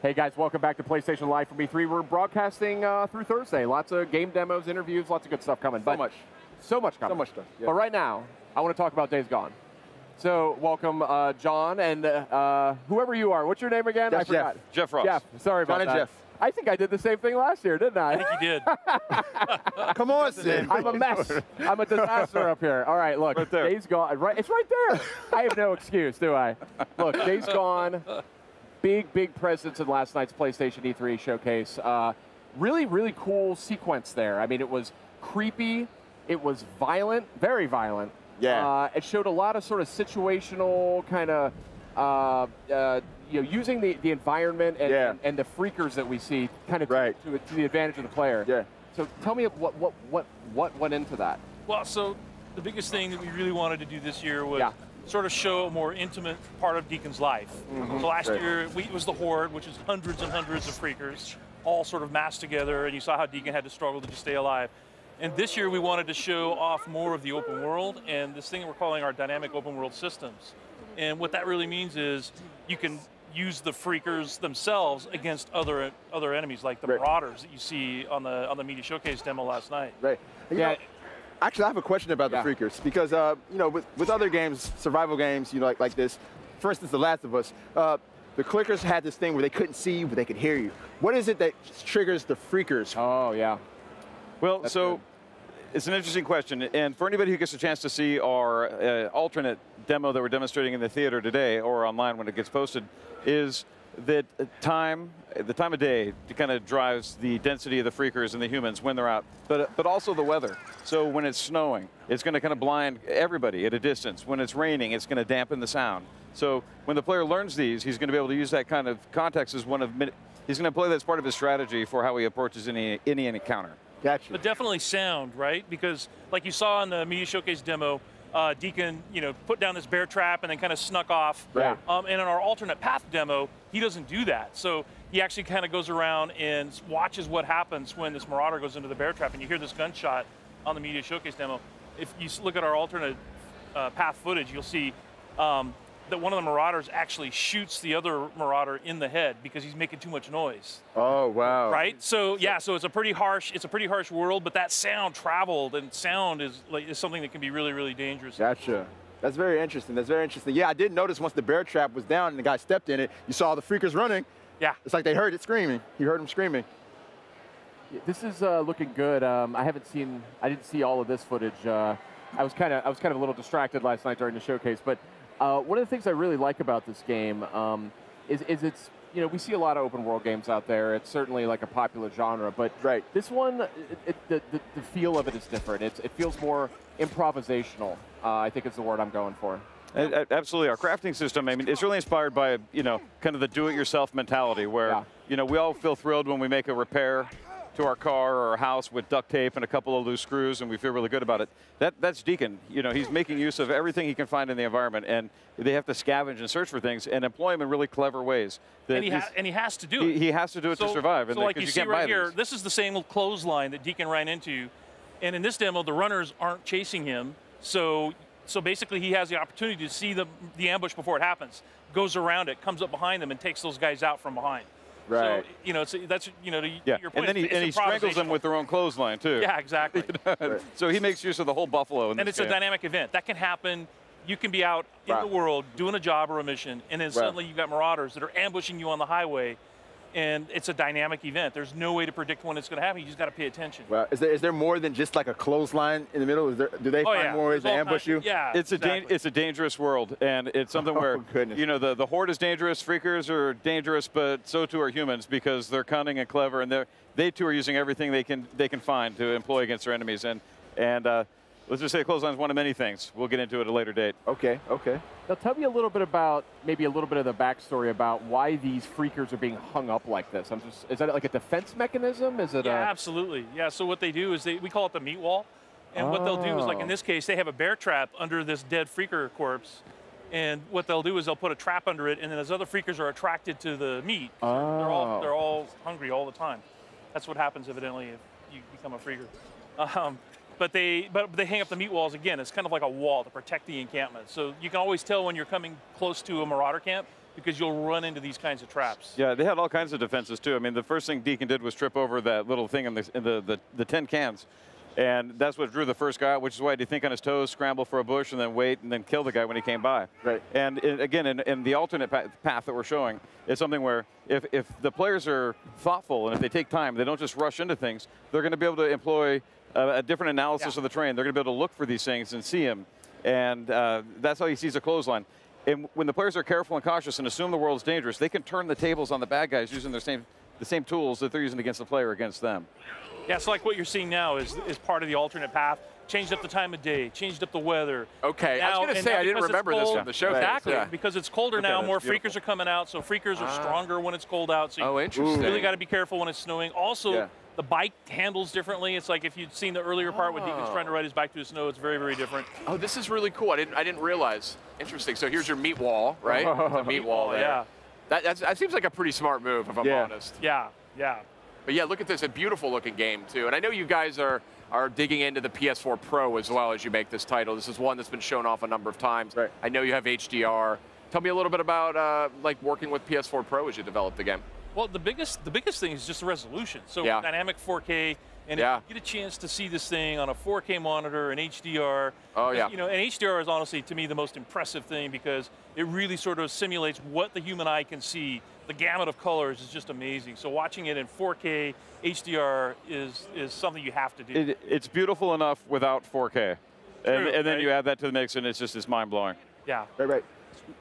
Hey guys, welcome back to PlayStation Live from E3. We're broadcasting through Thursday. Lots of game demos, interviews, lots of good stuff coming. So much. So much coming. So much stuff. Yeah. But right now, I want to talk about Days Gone. So welcome, John, and whoever you are. What's your name again? That's I forgot. Jeff Ross. Jeff. Sorry about John and that. Jeff. I think I did the same thing last year, didn't I? I think you did. Come on, Sid. I'm a mess. I'm a disaster up here. All right, look. Right there. Days Gone. Right, it's right there. I have no excuse, do I? Look, Days Gone. Big presence in last night's PlayStation E3 showcase. Really, really cool sequence there. I mean, it was creepy. It was violent, very violent. Yeah. It showed a lot of sort of situational kind of, using the environment and the freakers that we see kind of to the advantage of the player. Yeah. So tell me what went into that. Well, so the biggest thing that we really wanted to do this year was sort of show a more intimate part of Deacon's life. So last year, it was the Horde, which is hundreds and hundreds of freakers, all sort of massed together, and you saw how Deacon had to struggle to just stay alive. And this year, we wanted to show off more of the open world and this thing that we're calling our dynamic open world systems. And what that really means is you can use the freakers themselves against other enemies, like the Marauders that you see on the Media Showcase demo last night. Right. Yeah. Actually, I have a question about the freakers because with other games, survival games, like this, for instance, The Last of Us, the clickers had this thing where they couldn't see you, but they could hear you. What is it that triggers the freakers? Oh yeah. Well, it's an interesting question, and for anybody who gets a chance to see our alternate demo that we're demonstrating in the theater today or online when it gets posted, is that the time of day kind of drives the density of the freakers and the humans when they're out, but also the weather. So when it's snowing, it's going to kind of blind everybody at a distance. When it's raining, it's going to dampen the sound. So when the player learns these, he's going to be able to use that kind of context as he's going to play that as part of his strategy for how he approaches any encounter. Gotcha. But definitely sound, right? Because like you saw in the Media Showcase demo, Deacon, put down this bear trap and then kind of snuck off. Right. And in our alternate path demo, he doesn't do that. So he actually kind of goes around and watches what happens when this Marauder goes into the bear trap, and you hear this gunshot on the Media Showcase demo. If you look at our alternate path footage, you'll see that one of the Marauders actually shoots the other Marauder in the head because he's making too much noise. Oh wow! Right. So yeah. So it's a pretty harsh world, but that sound traveled, and sound is something that can be really, really dangerous. Gotcha. That's very interesting. That's very interesting. Yeah, I did notice once the bear trap was down and the guy stepped in it, you saw the freakers running. Yeah. It's like they heard it screaming. You heard them screaming. This is looking good. I didn't see all of this footage. I was kind of a little distracted last night during the showcase, but. One of the things I really like about this game is it's, we see a lot of open world games out there. It's certainly like a popular genre, but this one, the feel of it is different. It feels more improvisational, I think is the word I'm going for. Absolutely. Our crafting system, I mean, it's really inspired by, kind of the do-it-yourself mentality where, we all feel thrilled when we make a repair to our car or our house with duct tape and a couple of loose screws, and we feel really good about it. That's Deacon. He's making use of everything he can find in the environment, and they have to scavenge and search for things and employ them in really clever ways. And he has to do it. He has to do it to survive. So like you see right here, this is the same clothesline that Deacon ran into, and in this demo, the runners aren't chasing him, so basically he has the opportunity to see the ambush before it happens, goes around it, comes up behind them, and takes those guys out from behind. Right. So that's to your point. And then he strangles them with their own clothesline too. Yeah, exactly. So he makes use of the whole buffalo. And it's a dynamic event that can happen. You can be out in the world doing a job or a mission, and then suddenly you've got Marauders that are ambushing you on the highway, and it's a dynamic event. There's no way to predict when it's going to happen. You just got to pay attention. Well, is there more than just like a clothesline in the middle? Do they find more ways to ambush you? Yeah, it's a dangerous world, and it's something where the Horde is dangerous, freakers are dangerous, but so too are humans because they're cunning and clever, and they too are using everything they can find to employ against their enemies. And let's just say clothesline is one of many things. We'll get into it at a later date. Okay. Now tell me a little bit about, maybe a little bit of the backstory about why these freakers are being hung up like this. Is that like a defense mechanism? Is it absolutely. Yeah, so what they do is we call it the meat wall. And what they'll do is, like in this case, they have a bear trap under this dead freaker corpse. And what they'll do is they'll put a trap under it, and then as other freakers are attracted to the meat, they're all hungry all the time. That's what happens, evidently, if you become a freaker. But they hang up the meat walls again. It's kind of like a wall to protect the encampment. So you can always tell when you're coming close to a Marauder camp because you'll run into these kinds of traps. Yeah, they had all kinds of defenses too. I mean, the first thing Deacon did was trip over that little thing in the tin cans. And that's what drew the first guy out, which is why he'd think on his toes, scramble for a bush, and then wait, and then kill the guy when he came by. Right. And again, in the alternate path that we're showing, it's something where if the players are thoughtful and if they take time, they don't just rush into things, they're going to be able to employ a different analysis of the terrain. They're going to be able to look for these things and see them. And that's how he sees a clothesline. And when the players are careful and cautious and assume the world's dangerous, they can turn the tables on the bad guys using the same tools that they're using against the player against them. Yeah, so like what you're seeing now is part of the alternate path. Changed up the time of day, changed up the weather. Okay, I was going to say, I didn't remember this from the show. Exactly, Yeah. because it's colder now, more freakers are coming out, so freakers are stronger when it's cold out. So you really got to be careful when it's snowing. Also, the bike handles differently. It's like if you'd seen the earlier part when Deacon's trying to ride his bike through the snow, it's very, very different. Oh, this is really cool. I didn't realize. Interesting. So here's your meat wall, right? The meat wall there. Yeah. That seems like a pretty smart move, if I'm honest. Yeah, yeah. But yeah, look at this, a beautiful looking game too. And I know you guys are digging into the PS4 Pro as well as you make this title. This is one that's been shown off a number of times. Right. I know you have HDR. Tell me a little bit about like working with PS4 Pro as you develop the game. Well, the biggest thing is just the resolution. So dynamic 4K, and if you get a chance to see this thing on a 4K monitor and HDR, you know, and HDR is honestly to me the most impressive thing because it really sort of simulates what the human eye can see. The gamut of colors is just amazing. So watching it in 4K HDR is something you have to do. It's beautiful enough without 4K, and then you add that to the mix, and it's mind-blowing. Yeah. Right.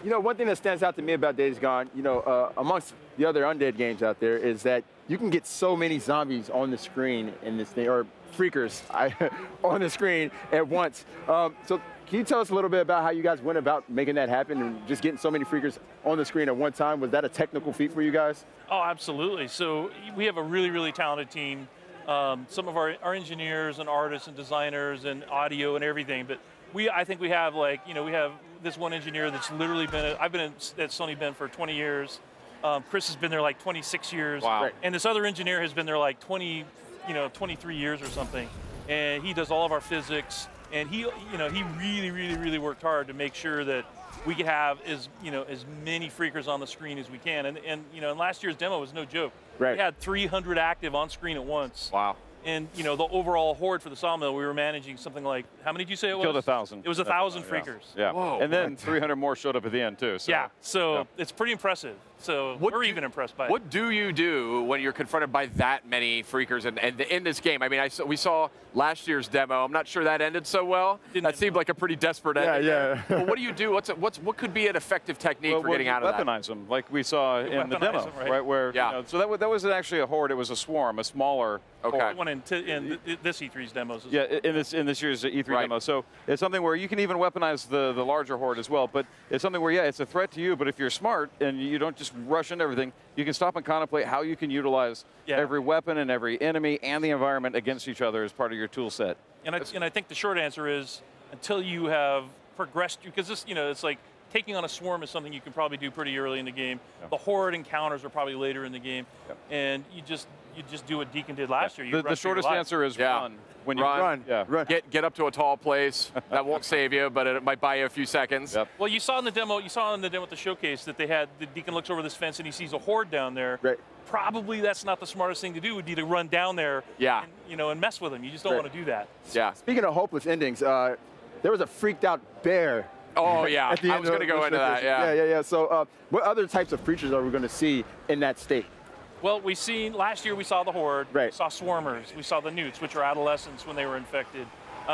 You know, one thing that stands out to me about Days Gone, you know, amongst the other undead games out there, is that you can get so many zombies on the screen in this thing, or freakers on the screen at once. So can you tell us a little bit about how you guys went about making that happen and just getting so many freakers on the screen at one time? Was that a technical feat for you guys? Oh, absolutely. So we have a really, really talented team. Some of our engineers and artists and designers and audio and everything, but I think we have like, you know, we have this one engineer that's literally been, I've been at Sony Ben for 20 years. Chris has been there like 26 years. Wow. And this other engineer has been there like 23 years or something. And he does all of our physics. And he really worked hard to make sure that we could have as many freakers on the screen as we can. And you know, last year's demo was no joke. Right. We had 300 active on screen at once. Wow. And you know, the overall horde for the sawmill, we were managing something like, how many did you say it was? Killed 1,000. It was 1,000 freakers. Yeah. Whoa. And then 300 more showed up at the end too. So. Yeah. So it's pretty impressive. So we're even impressed by it. What do you do when you're confronted by that many freakers and in this game? I mean, we saw last year's demo. I'm not sure that ended so well. That seemed like a pretty desperate ending. Yeah. But what do you do? What could be an effective technique for getting out of that? Weaponize them, like we saw in the demo, them, right? Where Yeah. you know, so that wasn't actually a horde; it was a swarm, a smaller. Okay. One in this E3's demos. Yeah, in this year's E3 demo. So it's something where you can even weaponize the larger horde as well. But it's something where, yeah, it's a threat to you. But if you're smart and you don't just rush into everything, you can stop and contemplate how you can utilize every weapon and every enemy and the environment against each other as part of your tool set. And I think the short answer is until you have progressed, because this, you know, it's like taking on a swarm is something you can probably do pretty early in the game. Yeah. The horde encounters are probably later in the game, and you just do what Deacon did last year. The shortest answer is run. When you run. Get up to a tall place. That won't save you, but it might buy you a few seconds. Yep. Well, you saw in the demo at the showcase that they had the Deacon looks over this fence and he sees a horde down there. Right. Probably that's not the smartest thing to do. Would be to run down there. Yeah. And mess with them. You just don't want to do that. Yeah. Speaking of hopeless endings, there was a freaked out bear. Oh yeah. I was going to go into that. Yeah. So what other types of creatures are we going to see in that state? Well, last year we saw the horde, right. We saw swarmers, we saw the newts, which are adolescents when they were infected.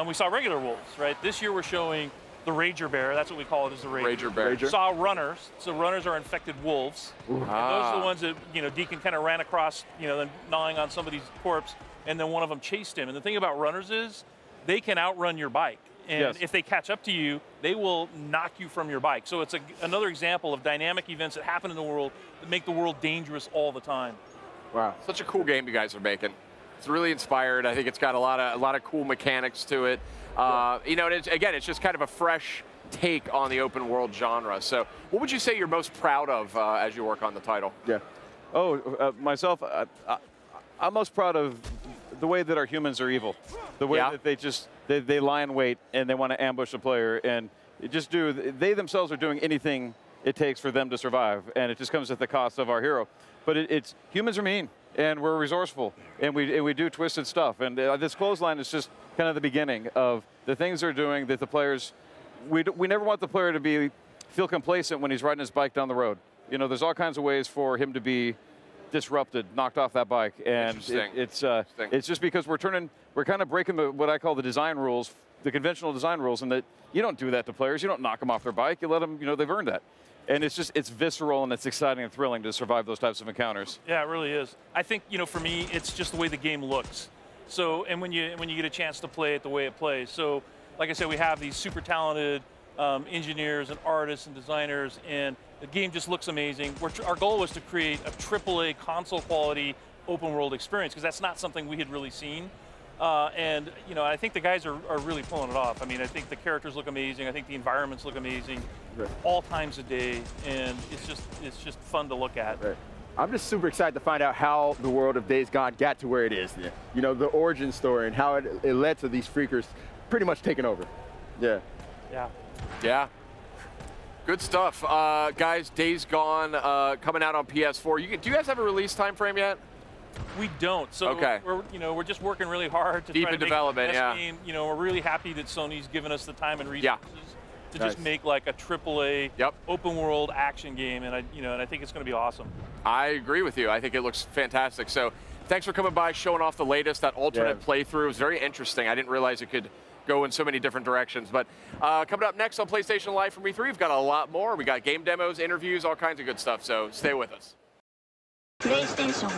We saw regular wolves, right? This year we're showing the rager bear, that's what we call it, is the rager bear. We saw runners, so runners are infected wolves. And those are the ones that, you know, Deacon kind of ran across, you know, then gnawing on somebody's corpse, and then one of them chased him. And the thing about runners is they can outrun your bike. And if they catch up to you, they will knock you from your bike. So it's another example of dynamic events that happen in the world that make the world dangerous all the time. Wow, such a cool game you guys are making. It's really inspired. I think it's got a lot of cool mechanics to it. You know, and it's just kind of a fresh take on the open world genre. So, what would you say you're most proud of as you work on the title? Yeah. Oh, myself, I'm most proud of the way that our humans are evil. The way that they lie in wait and they want to ambush a player and they themselves are doing anything it takes for them to survive, and it just comes at the cost of our hero. But it's humans are mean, and we're resourceful, and we do twisted stuff. And this clothesline is just kind of the beginning of the things they're doing that the players. We never want the player to feel complacent when he's riding his bike down the road. You know, there's all kinds of ways for him to be disrupted, knocked off that bike, and it's just because we're kind of breaking what I call the design rules, the conventional design rules, and that you don't do that to players. You don't knock them off their bike. You let them, they've earned that. And it's visceral and it's exciting and thrilling to survive those types of encounters. Yeah, it really is. I think, for me, it's just the way the game looks. So, and when you get a chance to play it the way it plays. So, like I said, we have these super talented engineers and artists and designers, and the game just looks amazing. Our goal was to create a AAA console quality open world experience, because that's not something we had really seen. And I think the guys are really pulling it off. I mean, I think the characters look amazing. I think the environments look amazing, right, all times of day, and it's just fun to look at. Right. I'm just super excited to find out how the world of Days Gone got to where it is. The origin story and how it led to these freakers pretty much taking over. Yeah. Yeah. Yeah. Good stuff, guys. Days Gone coming out on PS4. Do you guys have a release time frame yet? We don't. So okay. we're just working really hard to deep try to in make development. the best game. We're really happy that Sony's given us the time and resources to nice. just make like a AAA open world action game, and I think it's going to be awesome. I agree with you. I think it looks fantastic. So thanks for coming by, showing off the latest. That alternate playthrough was very interesting. I didn't realize it could go in so many different directions. But coming up next on PlayStation Live from E3, we've got a lot more. We got game demos, interviews, all kinds of good stuff. So stay with us. PlayStation